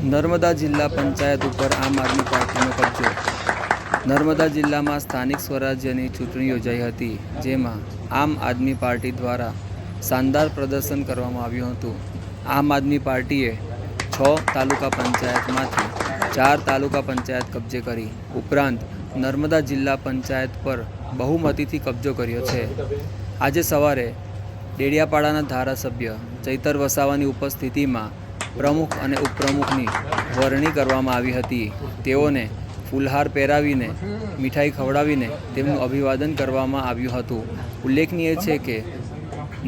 નર્મદા જિલ્લા પંચાયત ઉપર આમ આદમી પાર્ટીનો કબજો। નર્મદા જિલ્લામાં સ્થાનિક સ્વરાજ્યની ચૂંટણી યોજાઈ હતી, જેમાં આમ આદમી પાર્ટી દ્વારા શાનદાર પ્રદર્શન કરવામાં આવ્યું હતું। આમ આદમી પાર્ટીએ 6 તાલુકા પંચાયતમાંથી 4 તાલુકા પંચાયત કબજે કરી, ઉપરાંત નર્મદા જિલ્લા પંચાયત પર બહુમતીથી કબજો કર્યો છે। આજે સવારે ડેડિયાપાડાના ધારાસભ્ય ચૈતર વસાવાની ઉપસ્થિતિમાં પ્રમુખ અને ઉપપ્રમુખની વરણી કરવામાં આવી હતી। તેઓને ફૂલહાર પહેરાવીને મીઠાઈ ખવડાવીને તેમનું અભિવાદન કરવામાં આવ્યું હતું। ઉલ્લેખનીય છે કે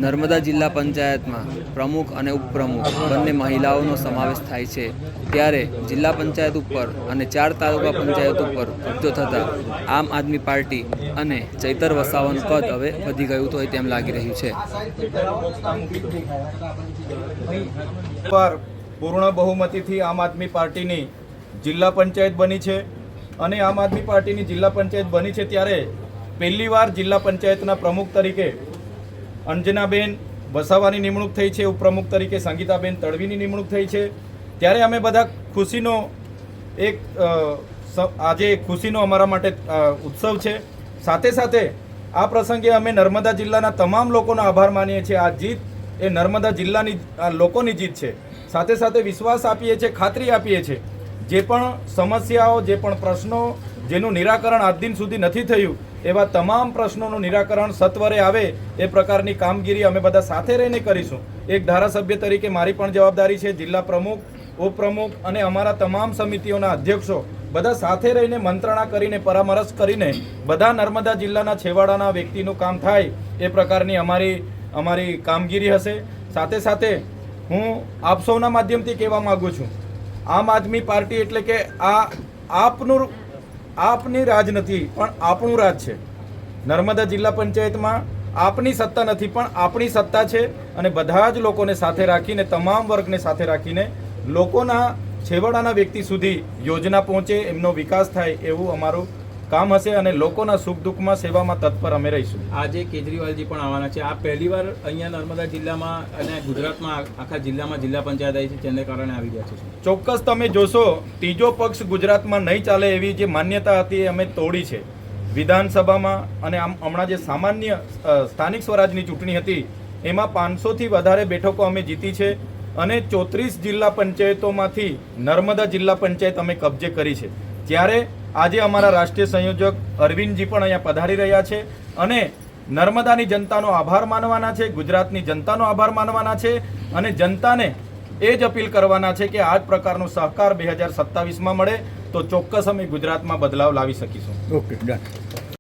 નર્મદા જિલ્લા પંચાયતમાં પ્રમુખ અને ઉપપ્રમુખ બંને મહિલાઓનો સમાવેશ થાય છે, ત્યારે જિલ્લા પંચાયત ઉપર અને 4 તાલુકા પંચાયત ઉપર કબજો થતાં આમ આદમી પાર્ટી અને ચૈતર વસાવાનું કદ હવે વધી ગયું હોય તેમ લાગી રહ્યું છે। પૂર્ણ બહુમતીથી આમ આદમી પાર્ટીની જિલ્લા પંચાયત બની છે અને આમ આદમી પાર્ટીની જિલ્લા પંચાયત બની છે ત્યારે પહેલીવાર જિલ્લા પંચાયતના પ્રમુખ તરીકે અંજનાબેન વસાવાની નિમણૂક થઈ છે, ઉપપ્રમુખ તરીકે સંગીતાબેન તડવીની નિમણૂક થઈ છે। ત્યારે અમે બધા ખુશીનો આજે ખુશીનો અમારા માટે ઉત્સવ છે। સાથે સાથે આ પ્રસંગે અમે નર્મદા જિલ્લાના તમામ લોકોનો આભાર માનીએ છીએ। આ જીત એ નર્મદા જિલ્લાની લોકોની જીત છે। સાથે સાથે વિશ્વાસ આપીએ છીએ, ખાતરી આપીએ છીએ, જે પણ સમસ્યાઓ, જે પણ પ્રશ્નો જેનું નિરાકરણ આજ દિન સુધી નથી થયું, એવા તમામ પ્રશ્નોનું નિરાકરણ સત્વરે આવે એ પ્રકારની કામગીરી અમે બધા સાથે રહીને કરીશું। એક ધારાસભ્ય તરીકે મારી પણ જવાબદારી છે। જિલ્લા પ્રમુખ, ઉપપ્રમુખ અને અમારા તમામ સમિતિઓના અધ્યક્ષો બધા સાથે રહીને મંત્રણા કરીને, પરામર્શ કરીને બધા નર્મદા જિલ્લાના છેવાડાના વ્યક્તિનું કામ થાય એ પ્રકારની અમારી કામગીરી હશે। સાથે સાથે હું આપ સૌના માધ્યમથી કહેવા માગું છું, આમ આદમી પાર્ટી એટલે કે આ આપની રાજ નથી પણ આપણું રાજ છે। નર્મદા જિલ્લા પંચાયતમાં આપની સત્તા નથી પણ આપણી સત્તા છે અને બધા જ લોકોને સાથે રાખીને, તમામ વર્ગને સાથે રાખીને લોકોના છેવાડાના વ્યક્તિ સુધી યોજના પહોંચે, એમનો વિકાસ થાય એવું અમારું કામ હશે અને લોકોના સુખ દુઃખમાં, સેવામાં તત્પર અમે રહીશું। આજે કેજરીવાલજી પણ આવવાના છે। આ પહેલીવાર અહીંયા નર્મદા જિલ્લામાં અને ગુજરાતમાં આખા જિલ્લામાં જિલ્લા પંચાયત આવી છે, જેને કારણે આવી રહ્યા છે। ચોક્કસ તમે જોશો, ત્રીજો પક્ષ ગુજરાતમાં નહીં ચાલે એવી જે માન્યતા હતી એ અમે તોડી છે। વિધાનસભામાં અને હમણાં જે સામાન્ય સ્થાનિક સ્વરાજની ચૂંટણી હતી એમાં 500થી વધારે બેઠકો અમે જીતી છે અને 34 જિલ્લા પંચાયતોમાંથી નર્મદા જિલ્લા પંચાયત અમે કબજે કરી છે। ત્યારે આજે અમારા રાષ્ટ્રીય સંયોજક અરવિંદજી પણ અહીંયા પધારી રહ્યા છે અને નર્મદાની જનતાનો આભાર માનવાના છે, ગુજરાતની જનતાનો આભાર માનવાના છે અને જનતાને એ જ અપીલ કરવાના છે કે આ જ પ્રકારનો સહકાર 2027માં મળે તો ચોક્કસ અમે ગુજરાતમાં બદલાવ લાવી શકીશું। Okay, done.